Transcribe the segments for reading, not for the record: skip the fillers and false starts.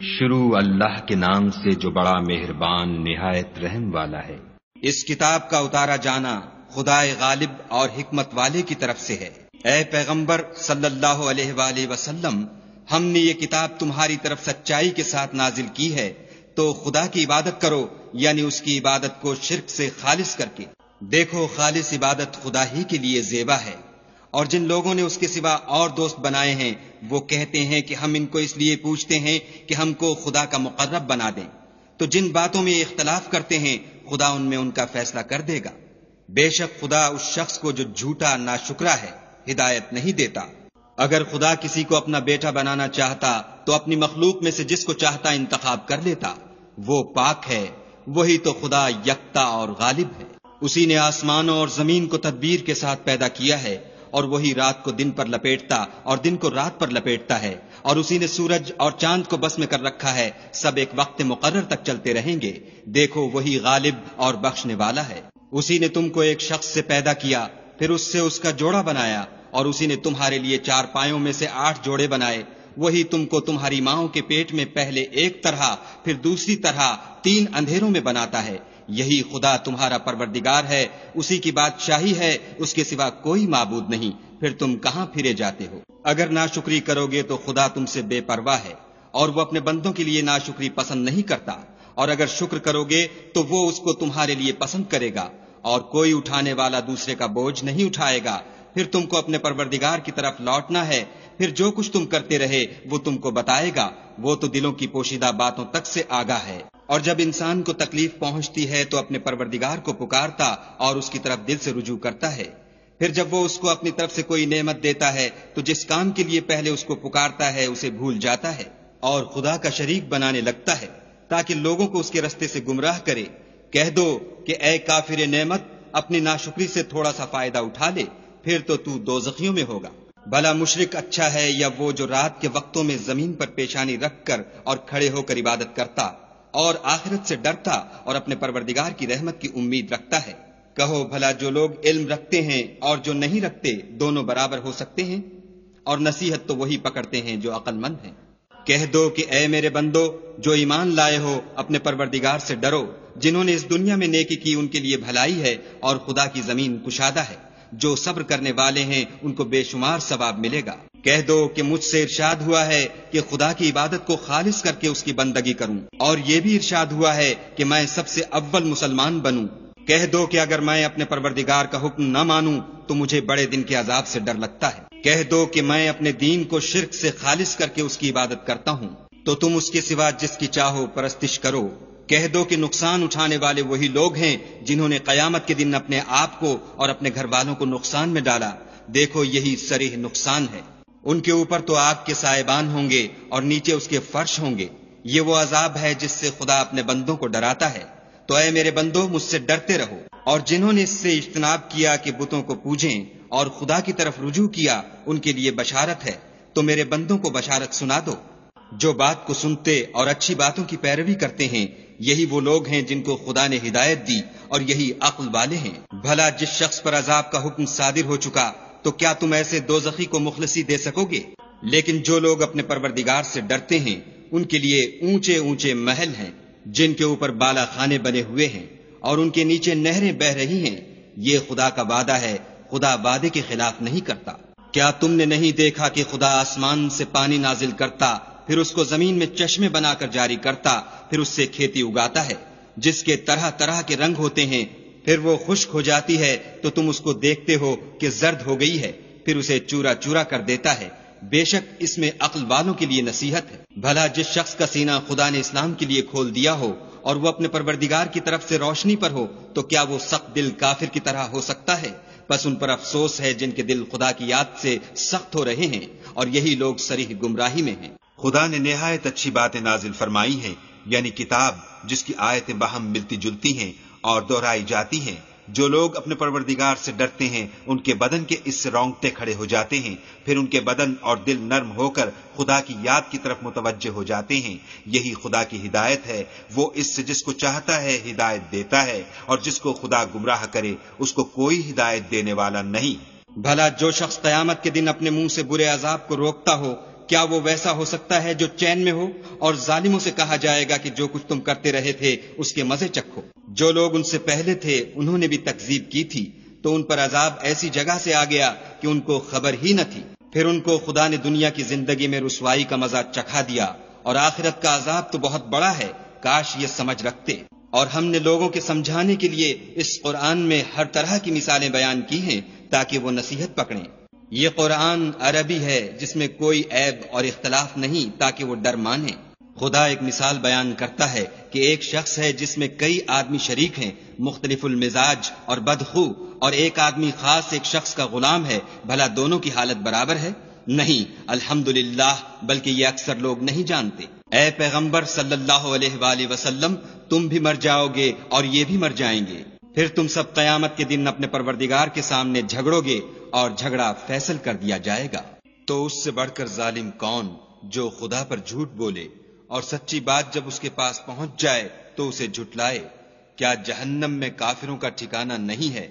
شروع اللہ کے نام سے جو بڑا مہربان نہایت رحم والا ہے۔ اس کتاب کا اتارا جانا خدائے غالب اور حکمت والے کی طرف سے ہے۔ اے پیغمبر صلی اللہ علیہ وآلہ وسلم، ہم نے یہ کتاب تمہاری طرف سچائی کے ساتھ نازل کی ہے، تو خدا کی عبادت کرو، یعنی اس کی عبادت کو شرک سے خالص کر کے۔ دیکھو، خالص عبادت خدا ہی کے لیے زیبا ہے، اور جن لوگوں نے اس کے سوا اور دوست بنائے ہیں وہ کہتے ہیں کہ ہم ان کو اس لیے پوچھتے ہیں کہ ہم کو خدا کا مقرب بنا دیں، تو جن باتوں میں اختلاف کرتے ہیں خدا ان میں ان کا فیصلہ کر دے گا۔ بے شک خدا اس شخص کو جو جھوٹا ناشکرا ہے ہدایت نہیں دیتا۔ اگر خدا کسی کو اپنا بیٹا بنانا چاہتا تو اپنی مخلوق میں سے جس کو چاہتا انتخاب کر لیتا، وہ پاک ہے، وہی تو خدا یکتا اور غالب ہے۔ اسی نے آسمانوں اور زمین کو تدبیر کے ساتھ پیدا کیا ہے، اور وہی رات کو دن پر لپیٹتا اور دن کو رات پر لپیٹتا ہے، اور اسی نے سورج اور چاند کو بس میں کر رکھا ہے، سب ایک وقت مقرر تک چلتے رہیں گے۔ دیکھو، وہی غالب اور بخشنے والا ہے۔ اسی نے تم کو ایک شخص سے پیدا کیا، پھر اس سے اس کا جوڑا بنایا، اور اسی نے تمہارے لیے 4 پایوں میں سے 8 جوڑے بنائے۔ وہی تم کو تمہاری ماؤں کے پیٹ میں پہلے ایک طرح پھر دوسری طرح 3 اندھیروں میں بناتا ہے۔ یہی خدا تمہارا پروردگار ہے، اسی کی بادشاہی ہے، اس کے سوا کوئی معبود نہیں، پھر تم کہاں پھرے جاتے ہو؟ اگر ناشکری کرو گے تو خدا تم سے بے پرواہ ہے، اور وہ اپنے بندوں کے لیے ناشکری پسند نہیں کرتا، اور اگر شکر کرو گے تو وہ اس کو تمہارے لیے پسند کرے گا، اور کوئی اٹھانے والا دوسرے کا بوجھ نہیں اٹھائے گا۔ پھر تم کو اپنے پروردگار کی طرف لوٹنا ہے، پھر جو کچھ تم کرتے رہے وہ تم کو بتائے گا، وہ تو دلوں کی پوشیدہ باتوں تک سے آگاہ ہے۔ اور جب انسان کو تکلیف پہنچتی ہے تو اپنے پروردگار کو پکارتا اور اس کی طرف دل سے رجوع کرتا ہے۔ پھر جب وہ اس کو اپنی طرف سے کوئی نعمت دیتا ہے تو جس کام کے لیے پہلے اس کو پکارتا ہے اسے بھول جاتا ہے، اور خدا کا شریک بنانے لگتا ہے تاکہ لوگوں کو اس کے رستے سے گمراہ کرے۔ کہہ دو کہ اے کافر نعمت، اپنی ناشکری سے تھوڑا سا فائدہ اٹھا لے، پھر تو دوزخیوں میں ہوگا۔ بھلا مشرک اچھا ہے یا وہ جو رات کے وقتوں میں زمین پر پیشانی رکھ کر اور کھڑے ہو کر عبادت کرتا اور آخرت سے ڈرتا اور اپنے پروردگار کی رحمت کی امید رکھتا ہے؟ کہو بھلا جو لوگ علم رکھتے ہیں اور جو نہیں رکھتے دونوں برابر ہو سکتے ہیں؟ اور نصیحت تو وہی پکڑتے ہیں جو عقل مند ہیں۔ کہہ دو کہ اے میرے بندو جو ایمان لائے ہو، اپنے پروردگار سے ڈرو۔ جنہوں نے اس دنیا میں نیکی کی ان کے لیے بھلائی ہے، اور خدا کی زمین کشادہ ہے۔ جو صبر کرنے والے ہیں ان کو بے شمار ثواب ملے گا۔ کہہ دو کہ مجھ سے ارشاد ہوا ہے کہ خدا کی عبادت کو خالص کر کے اس کی بندگی کروں، اور یہ بھی ارشاد ہوا ہے کہ میں سب سے اول مسلمان بنوں۔ کہہ دو کہ اگر میں اپنے پروردگار کا حکم نہ مانوں تو مجھے بڑے دن کے عذاب سے ڈر لگتا ہے۔ کہہ دو کہ میں اپنے دین کو شرک سے خالص کر کے اس کی عبادت کرتا ہوں، تو تم اس کے سوا جس کی چاہو پرستش کرو۔ کہہ دو کہ نقصان اٹھانے والے وہی لوگ ہیں جنہوں نے قیامت کے دن اپنے آپ کو اور اپنے گھر والوں کو نقصان میں ڈالا۔ دیکھو، یہی صریح نقصان ہے۔ ان کے اوپر تو آگ کے سائبان ہوں گے اور نیچے اس کے فرش ہوں گے۔ یہ وہ عذاب ہے جس سے خدا اپنے بندوں کو ڈراتا ہے۔ تو اے میرے بندو، مجھ سے ڈرتے رہو، اور جنہوں نے اس سے اجتناب کیا کہ بتوں کو پوجیں اور خدا کی طرف رجوع کیا، ان کے لیے بشارت ہے۔ تو میرے بندوں کو بشارت سنا دو۔ جو بات کو سنتے اور اچھی باتوں کی پیروی کرتے ہیں، یہی وہ لوگ ہیں جن کو خدا نے ہدایت دی، اور یہی عقل والے ہیں۔ بھلا جس شخص پر عذاب کا حکم صادر ہو چکا، تو کیا تم ایسے دوزخی کو مخلصی دے سکو گے؟ لیکن جو لوگ اپنے پروردگار سے ڈرتے ہیں ان کے لیے اونچے اونچے محل ہیں جن کے اوپر بالا خانے بنے ہوئے ہیں، اور ان کے نیچے نہریں بہ رہی ہیں۔ یہ خدا کا وعدہ ہے، خدا وعدے کے خلاف نہیں کرتا۔ کیا تم نے نہیں دیکھا کہ خدا آسمان سے پانی نازل کرتا، پھر اس کو زمین میں چشمے بنا کر جاری کرتا، پھر اس سے کھیتی اگاتا ہے جس کے طرح طرح کے رنگ ہوتے ہیں، پھر وہ خشک ہو جاتی ہے تو تم اس کو دیکھتے ہو کہ زرد ہو گئی ہے، پھر اسے چورا چورا کر دیتا ہے۔ بے شک اس میں عقل والوں کے لیے نصیحت ہے۔ بھلا جس شخص کا سینہ خدا نے اسلام کے لیے کھول دیا ہو اور وہ اپنے پروردگار کی طرف سے روشنی پر ہو، تو کیا وہ سخت دل کافر کی طرح ہو سکتا ہے؟ بس ان پر افسوس ہے جن کے دل خدا کی یاد سے سخت ہو رہے ہیں، اور یہی لوگ صریح گمراہی میں ہیں۔ خدا نے نہایت اچھی باتیں نازل فرمائی ہیں، یعنی کتاب جس کی آیتیں باہم ملتی جلتی ہیں اور دہرائی جاتی ہیں۔ جو لوگ اپنے پروردگار سے ڈرتے ہیں ان کے بدن کے اس سے رونگٹے کھڑے ہو جاتے ہیں، پھر ان کے بدن اور دل نرم ہو کر خدا کی یاد کی طرف متوجہ ہو جاتے ہیں۔ یہی خدا کی ہدایت ہے، وہ اس سے جس کو چاہتا ہے ہدایت دیتا ہے، اور جس کو خدا گمراہ کرے اس کو کوئی ہدایت دینے والا نہیں۔ بھلا جو شخص قیامت کے دن اپنے منہ سے برے عذاب کو روکتا ہو کیا وہ ویسا ہو سکتا ہے جو چین میں ہو؟ اور ظالموں سے کہا جائے گا کہ جو کچھ تم کرتے رہے تھے اس کے مزے چکھو۔ جو لوگ ان سے پہلے تھے انہوں نے بھی تکذیب کی تھی، تو ان پر عذاب ایسی جگہ سے آ گیا کہ ان کو خبر ہی نہ تھی۔ پھر ان کو خدا نے دنیا کی زندگی میں رسوائی کا مزہ چکھا دیا، اور آخرت کا عذاب تو بہت بڑا ہے، کاش یہ سمجھ رکھتے۔ اور ہم نے لوگوں کے سمجھانے کے لیے اس قرآن میں ہر طرح کی مثالیں بیان کی ہیں تاکہ وہ نصیحت پکڑیں۔ یہ قرآن عربی ہے جس میں کوئی عیب اور اختلاف نہیں، تاکہ وہ ڈر مانیں۔ خدا ایک مثال بیان کرتا ہے کہ ایک شخص ہے جس میں کئی آدمی شریک ہیں، مختلف المزاج اور بدخو، اور ایک آدمی خاص ایک شخص کا غلام ہے، بھلا دونوں کی حالت برابر ہے؟ نہیں، الحمدللہ، بلکہ یہ اکثر لوگ نہیں جانتے۔ اے پیغمبر صلی اللہ علیہ وآلہ وسلم، تم بھی مر جاؤ گے اور یہ بھی مر جائیں گے، پھر تم سب قیامت کے دن اپنے پروردگار کے سامنے جھگڑو گے اور جھگڑا فیصل کر دیا جائے گا۔ تو اس سے بڑھ کر ظالم کون جو خدا پر جھوٹ بولے اور سچی بات جب اس کے پاس پہنچ جائے تو اسے جھٹلائے؟ کیا جہنم میں کافروں کا ٹھکانہ نہیں ہے؟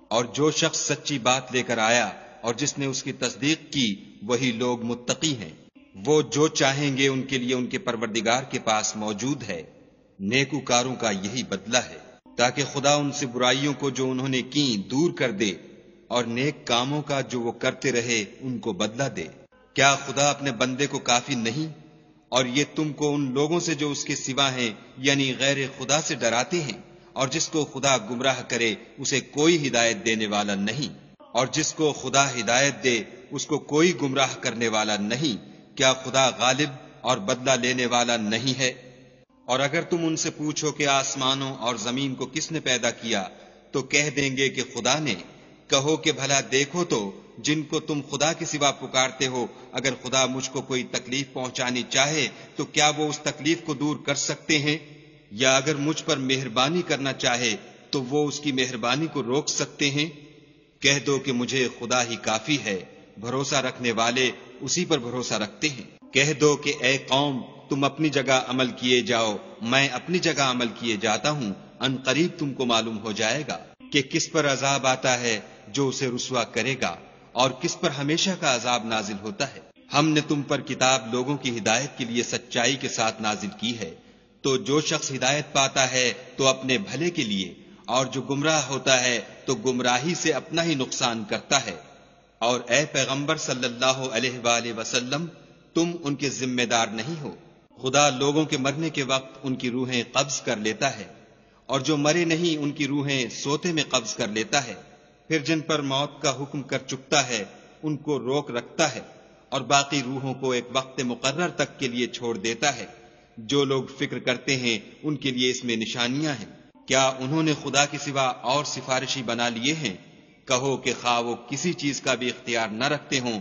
اور جو شخص سچی بات لے کر آیا اور جس نے اس کی تصدیق کی، وہی لوگ متقی ہیں۔ وہ جو چاہیں گے ان کے لیے ان کے پروردگار کے پاس موجود ہے، نیکوکاروں کا یہی بدلہ ہے، تاکہ خدا ان سے برائیوں کو جو انہوں نے کی دور کر دے، اور نیک کاموں کا جو وہ کرتے رہے ان کو بدلہ دے۔ کیا خدا اپنے بندے کو کافی نہیں؟ اور یہ تم کو ان لوگوں سے جو اس کے سوا ہیں یعنی غیر خدا سے ڈراتے ہیں، اور جس کو خدا گمراہ کرے اسے کوئی ہدایت دینے والا نہیں، اور جس کو خدا ہدایت دے اس کو کوئی گمراہ کرنے والا نہیں۔ کیا خدا غالب اور بدلہ لینے والا نہیں ہے؟ اور اگر تم ان سے پوچھو کہ آسمانوں اور زمین کو کس نے پیدا کیا، تو کہہ دیں گے کہ خدا نے۔ کہو کہ بھلا دیکھو تو جن کو تم خدا کے سوا پکارتے ہو، اگر خدا مجھ کو کوئی تکلیف پہنچانی چاہے تو کیا وہ اس تکلیف کو دور کر سکتے ہیں؟ یا اگر مجھ پر مہربانی کرنا چاہے تو وہ اس کی مہربانی کو روک سکتے ہیں؟ کہہ دو کہ مجھے خدا ہی کافی ہے، بھروسہ رکھنے والے اسی پر بھروسہ رکھتے ہیں۔ کہہ دو کہ اے قوم، تم اپنی جگہ عمل کیے جاؤ، میں اپنی جگہ عمل کیے جاتا ہوں، ان قریب تم کو معلوم ہو جائے گا کہ کس پر عذاب آتا ہے جو اسے رسوا کرے گا، اور کس پر ہمیشہ کا عذاب نازل ہوتا ہے۔ ہم نے تم پر کتاب لوگوں کی ہدایت کے لیے سچائی کے ساتھ نازل کی ہے، تو جو شخص ہدایت پاتا ہے تو اپنے بھلے کے لیے، اور جو گمراہ ہوتا ہے تو گمراہی سے اپنا ہی نقصان کرتا ہے۔ اور اے پیغمبر صلی اللہ علیہ وآلہ وسلم، تم ان کے ذمہ دار نہیں ہو۔ خدا لوگوں کے مرنے کے وقت ان کی روحیں قبض کر لیتا ہے، اور جو مرے نہیں ان کی روحیں سوتے میں قبض کر لیتا ہے، پھر جن پر موت کا حکم کر چکتا ہے ان کو روک رکھتا ہے، اور باقی روحوں کو ایک وقت مقرر تک کے لیے چھوڑ دیتا ہے۔ جو لوگ فکر کرتے ہیں ان کے لیے اس میں نشانیاں ہیں۔ کیا انہوں نے خدا کے سوا اور سفارشی بنا لیے ہیں؟ کہو کہ خواہ وہ کسی چیز کا بھی اختیار نہ رکھتے ہوں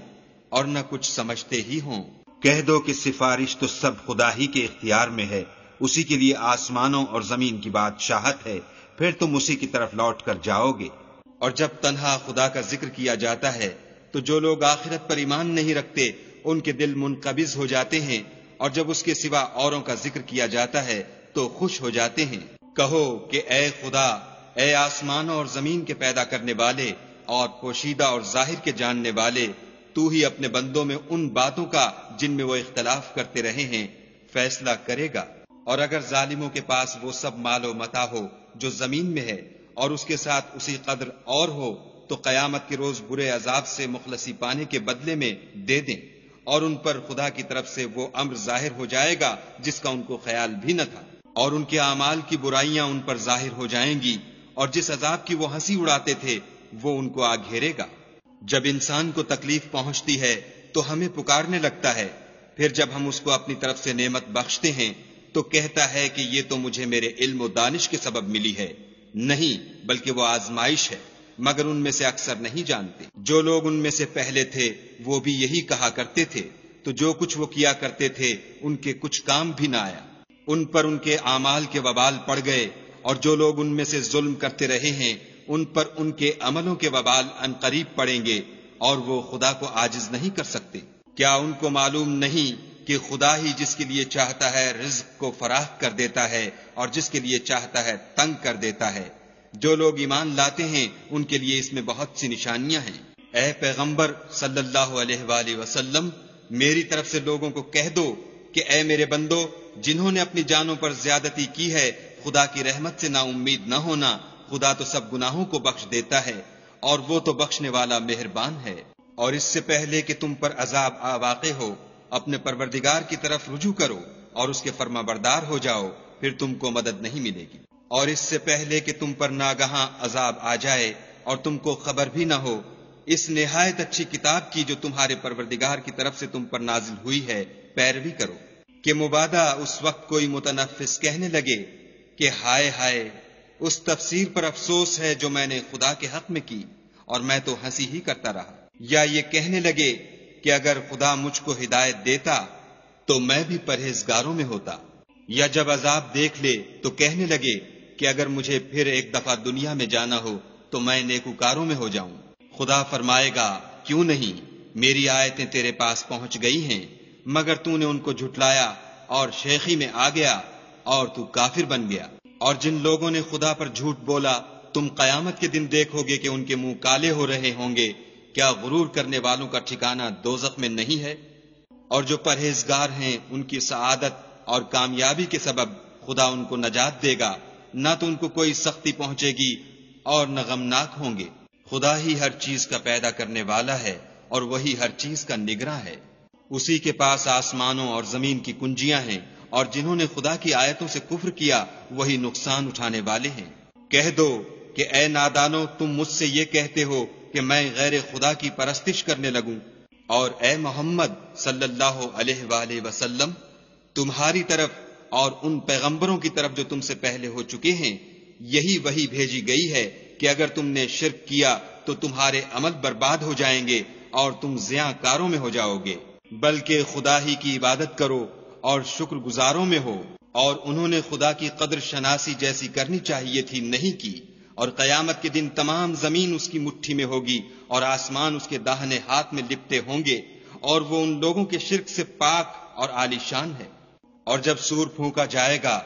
اور نہ کچھ سمجھتے ہی ہوں۔ کہہ دو کہ سفارش تو سب خدا ہی کے اختیار میں ہے، اسی کے لیے آسمانوں اور زمین کی بادشاہت ہے، پھر تم اسی کی طرف لوٹ کر جاؤ گے۔ اور جب تنہا خدا کا ذکر کیا جاتا ہے تو جو لوگ آخرت پر ایمان نہیں رکھتے ان کے دل منقبض ہو جاتے ہیں، اور جب اس کے سوا اوروں کا ذکر کیا جاتا ہے تو خوش ہو جاتے ہیں۔ کہو کہ اے خدا، اے آسمانوں اور زمین کے پیدا کرنے والے اور پوشیدہ اور ظاہر کے جاننے والے، تو ہی اپنے بندوں میں ان باتوں کا جن میں وہ اختلاف کرتے رہے ہیں فیصلہ کرے گا۔ اور اگر ظالموں کے پاس وہ سب مال و متاع ہو جو زمین میں ہے اور اس کے ساتھ اسی قدر اور ہو، تو قیامت کے روز برے عذاب سے مخلصی پانے کے بدلے میں دے دیں، اور ان پر خدا کی طرف سے وہ امر ظاہر ہو جائے گا جس کا ان کو خیال بھی نہ تھا، اور ان کے اعمال کی برائیاں ان پر ظاہر ہو جائیں گی، اور جس عذاب کی وہ ہنسی اڑاتے تھے وہ ان کو آ گھیرے گا۔ جب انسان کو تکلیف پہنچتی ہے تو ہمیں پکارنے لگتا ہے، پھر جب ہم اس کو اپنی طرف سے نعمت بخشتے ہیں تو کہتا ہے کہ یہ تو مجھے میرے علم و دانش کے سبب ملی ہے۔ نہیں، بلکہ وہ آزمائش ہے، مگر ان میں سے اکثر نہیں جانتے۔ جو لوگ ان میں سے پہلے تھے وہ بھی یہی کہا کرتے تھے، تو جو کچھ وہ کیا کرتے تھے ان کے کچھ کام بھی نہ آیا، ان پر ان کے اعمال کے وبال پڑ گئے، اور جو لوگ ان میں سے ظلم کرتے رہے ہیں ان پر ان کے عملوں کے وبال ان قریب پڑیں گے، اور وہ خدا کو عاجز نہیں کر سکتے۔ کیا ان کو معلوم نہیں کہ خدا ہی جس کے لیے چاہتا ہے رزق کو فراخ کر دیتا ہے اور جس کے لیے چاہتا ہے تنگ کر دیتا ہے؟ جو لوگ ایمان لاتے ہیں ان کے لیے اس میں بہت سی نشانیاں ہیں۔ اے پیغمبر صلی اللہ علیہ وآلہ وسلم، میری طرف سے لوگوں کو کہہ دو کہ اے میرے بندو، جنہوں نے اپنی جانوں پر زیادتی کی ہے، خدا کی رحمت سے نا امید نہ ہونا، خدا تو سب گناہوں کو بخش دیتا ہے اور وہ تو بخشنے والا مہربان ہے۔ اور اس سے پہلے کہ تم پر عذاب آ واقع ہو، اپنے پروردگار کی طرف رجوع کرو اور اس کے فرما بردار ہو جاؤ، پھر تم کو مدد نہیں ملے گی۔ اور اس سے پہلے کہ تم پر ناگہاں عذاب آ جائے اور تم کو خبر بھی نہ ہو، اس نہایت اچھی کتاب کی جو تمہارے پروردگار کی طرف سے تم پر نازل ہوئی ہے پیروی کرو، کہ مبادا اس وقت کوئی متنفس کہنے لگے کہ ہائے ہائے، اس تفسیر پر افسوس ہے جو میں نے خدا کے حق میں کی اور میں تو ہنسی ہی کرتا رہا، یا یہ کہنے لگے کہ اگر خدا مجھ کو ہدایت دیتا تو میں بھی پرہیزگاروں میں ہوتا، یا جب عذاب دیکھ لے تو کہنے لگے کہ اگر مجھے پھر ایک دفعہ دنیا میں جانا ہو تو میں نیکوکاروں میں ہو جاؤں۔ خدا فرمائے گا، کیوں نہیں، میری آیتیں تیرے پاس پہنچ گئی ہیں، مگر تو نے ان کو جھٹلایا اور شیخی میں آ گیا اور تو کافر بن گیا۔ اور جن لوگوں نے خدا پر جھوٹ بولا، تم قیامت کے دن دیکھو گے کہ ان کے منہ کالے ہو رہے ہوں گے۔ کیا غرور کرنے والوں کا ٹھکانہ دوزخ میں نہیں ہے؟ اور جو پرہیزگار ہیں ان کی سعادت اور کامیابی کے سبب خدا ان کو نجات دے گا، نہ تو ان کو کوئی سختی پہنچے گی اور نہ غمناک ہوں گے۔ خدا ہی ہر چیز کا پیدا کرنے والا ہے اور وہی ہر چیز کا نگراں ہے۔ اسی کے پاس آسمانوں اور زمین کی کنجیاں ہیں، اور جنہوں نے خدا کی آیتوں سے کفر کیا وہی نقصان اٹھانے والے ہیں۔ کہہ دو کہ اے نادانو، تم مجھ سے یہ کہتے ہو کہ میں غیر خدا کی پرستش کرنے لگوں، اور اے محمد صلی اللہ علیہ وآلہ وسلم، تمہاری طرف اور ان پیغمبروں کی طرف جو تم سے پہلے ہو چکے ہیں یہی وحی بھیجی گئی ہے کہ اگر تم نے شرک کیا تو تمہارے عمل برباد ہو جائیں گے اور تم زیاں کاروں میں ہو جاؤ گے، بلکہ خدا ہی کی عبادت کرو اور شکر گزاروں میں ہو۔ اور انہوں نے خدا کی قدر شناسی جیسی کرنی چاہیے تھی، نہیں کی، اور قیامت کے دن تمام زمین اس کی مٹھی میں ہوگی اور آسمان اس کے داہنے ہاتھ میں لپٹے ہوں گے، اور وہ ان لوگوں کے شرک سے پاک اور عالی شان ہے۔ اور جب سور پھونکا جائے گا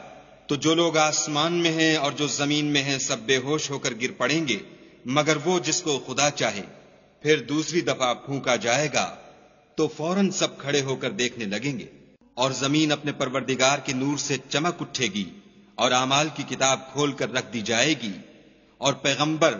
تو جو لوگ آسمان میں ہیں اور جو زمین میں ہیں سب بے ہوش ہو کر گر پڑیں گے، مگر وہ جس کو خدا چاہے۔ پھر دوسری دفعہ پھونکا جائے گا تو فوراً سب کھڑے ہو کر دیکھنے لگیں گے، اور زمین اپنے پروردگار کے نور سے چمک اٹھے گی اور اعمال کی کتاب کھول کر رکھ دی جائے گی، اور پیغمبر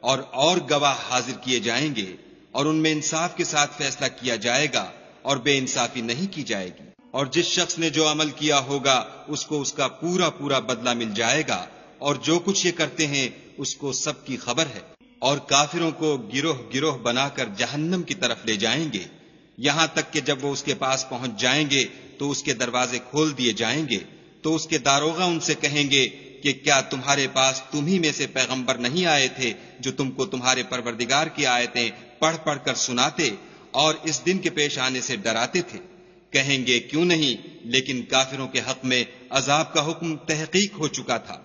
اور گواہ حاضر کیے جائیں گے، اور ان میں انصاف کے ساتھ فیصلہ کیا جائے گا اور بے انصافی نہیں کی جائے گی۔ اور جس شخص نے جو عمل کیا ہوگا اس کو اس کا پورا پورا بدلہ مل جائے گا، اور جو کچھ یہ کرتے ہیں اس کو سب کی خبر ہے۔ اور کافروں کو گروہ گروہ بنا کر جہنم کی طرف لے جائیں گے، یہاں تک کہ جب وہ اس کے پاس پہنچ جائیں گے تو اس کے دروازے کھول دیے جائیں گے، تو اس کے داروغہ ان سے کہیں گے کہ کیا تمہارے پاس تم ہی میں سے پیغمبر نہیں آئے تھے جو تم کو تمہارے پروردگار کی آیتیں پڑھ پڑھ کر سناتے اور اس دن کے پیش آنے سے ڈراتے تھے؟ کہیں گے کیوں نہیں، لیکن کافروں کے حق میں عذاب کا حکم تحقیق ہو چکا تھا۔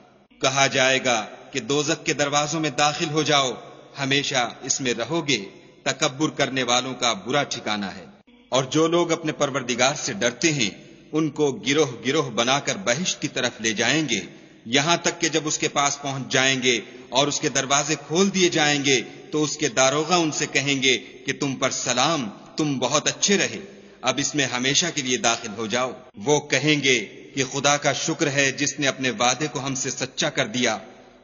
کہا جائے گا کہ دوزخ کے دروازوں میں داخل ہو جاؤ، ہمیشہ اس میں رہو گے، تکبر کرنے والوں کا برا ٹھکانہ ہے۔ اور جو لوگ اپنے پروردگار سے ڈرتے ہیں ان کو گروہ گروہ بنا کر بہشت کی طرف لے جائیں گے، یہاں تک کہ جب اس کے پاس پہنچ جائیں گے اور اس کے دروازے کھول دیے جائیں گے تو اس کے داروغہ ان سے کہیں گے کہ تم پر سلام، تم بہت اچھے رہے، اب اس میں ہمیشہ کے لیے داخل ہو جاؤ۔ وہ کہیں گے کہ خدا کا شکر ہے جس نے اپنے وعدے کو ہم سے سچا کر دیا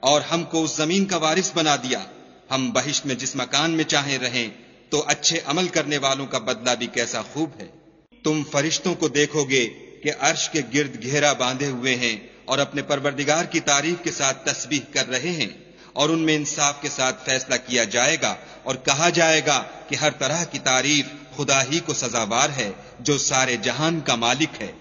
اور ہم کو اس زمین کا وارث بنا دیا، ہم بہشت میں جس مکان میں چاہیں رہیں، تو اچھے عمل کرنے والوں کا بدلہ بھی کیسا خوب ہے۔ تم فرشتوں کو دیکھو گے کہ عرش کے گرد گھیرا باندھے ہوئے ہیں اور اپنے پروردگار کی تعریف کے ساتھ تسبیح کر رہے ہیں، اور ان میں انصاف کے ساتھ فیصلہ کیا جائے گا اور کہا جائے گا کہ ہر طرح کی تعریف خدا ہی کو سزاوار ہے جو سارے جہان کا مالک ہے۔